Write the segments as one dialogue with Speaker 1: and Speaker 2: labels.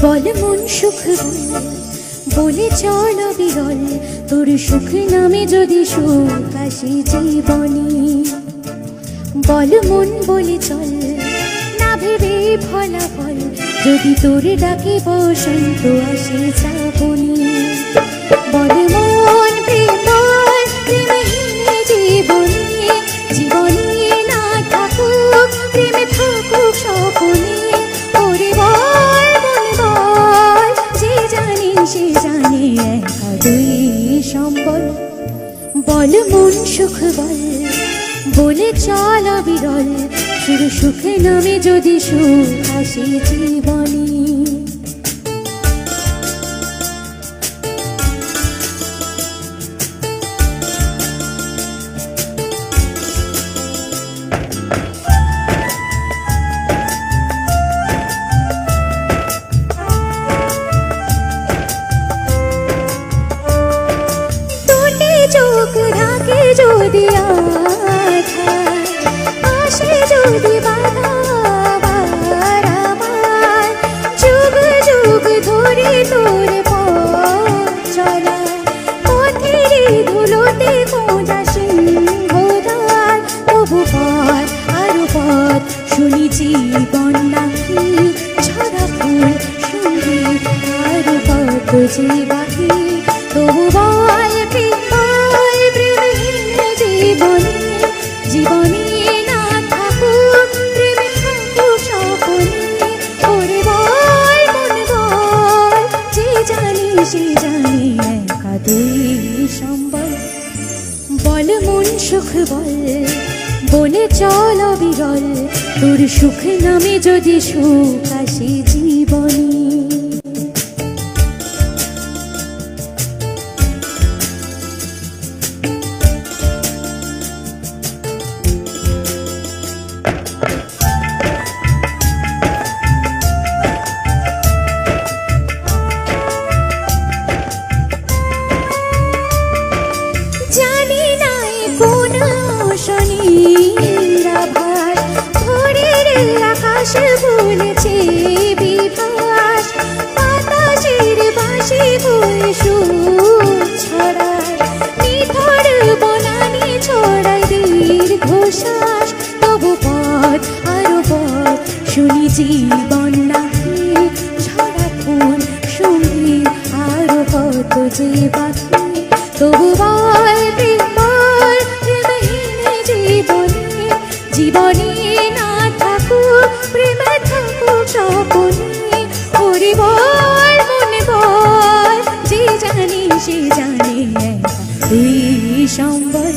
Speaker 1: বল মন সুখ বলে চল বিরল, তোর সুখ নামে যদি সুখ আসে জীবনে। বল মন বলে চল না ভেবে ফলাফল, যদি তোর ডাকে বসন্ত আসে শ্রাবণে। বল মন প্রেম বল প্রেমহীন জীবনে, জীবনে না থাকুক প্রেমে থাকুক স্বপনে। ওরে বল মন বল, যে জানে সে জানে একা দুই সম্বল। বল মন সুখ বলে চল বিরল, শুধু সুখ নামে যদি সুখ আসে জীবনে। দুটি চোখ ঢাকে যদি আসে যদি বাধা আমার, যুগ যুগ ধরে তোর পথ চলা, পথের ধুলোতে খোঁজা সিংহদ্বার। তবু পথ আরো পথ শুনেছি বন্যাকি ছড়া ফুল সঙ্গে আরো পথ যে বাকি। তবু বল প্রেম বল প্রেমহীন জীবনে, জীবনে না থাকুক প্রেমে থাকুক স্বপনে। ওরে বল মন বল, যে জানে সে জানে একা দুই সম্বল। বল মন সুখ বলে চল বিরল, তোর সুখ নামে যদি সুখ আসে জীবনে। জানি নাই কোন শনির আভাস, ভোরের আকাশ বলেছে বিভাস। বাতাসের বাঁশি বয়ে সুর ছড়ায়, নিথর বনানি ছড়ায় দীর্ঘশ্বাস। তবু পথ আরো পথ শুনেছি বন্যাকে ছড়া ফুল সঙ্গে আরো পথ যে বাকি। তবু বল প্রেম বল প্রেমহীন জীবনে, জীবনে না থাকুক প্রেমে থাকুক স্বপনে। ওরে বল মন বল, যে জানে সে জানে একা দুই সম্বল।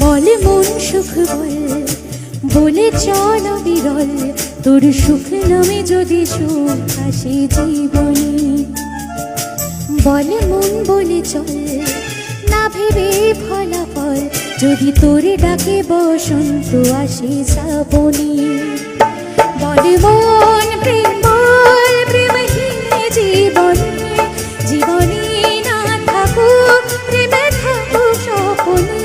Speaker 1: বল মন সুখ বলে চল বিরল, তোর সুখ নামে যদি সুখ আসে জীবনে। বল মন বলে চল না ভেবে ফলাফল, যদি তোর ডাকে বসন্ত আসে শ্রাবণে। বল মন প্রেম বল প্রেমহীন জীবনে, জীবনে না থাকুক প্রেমে থাকুক স্বপনে।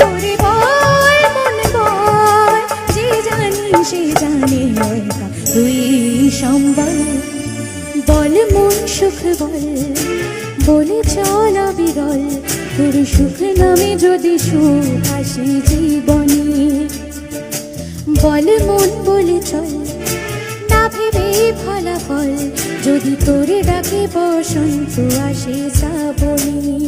Speaker 1: ওরে বল মন বল, যে জানে সে জানে একা দুই সম্বল। বল মন সুখ বলে চল বিরল, তোর সুখ নামে যদি সুখ আসে জীবনে। বল মন বলে চল না ভেবে ফলাফল, যদি তোর ডাকে বসন্ত আসে শ্রাবণে।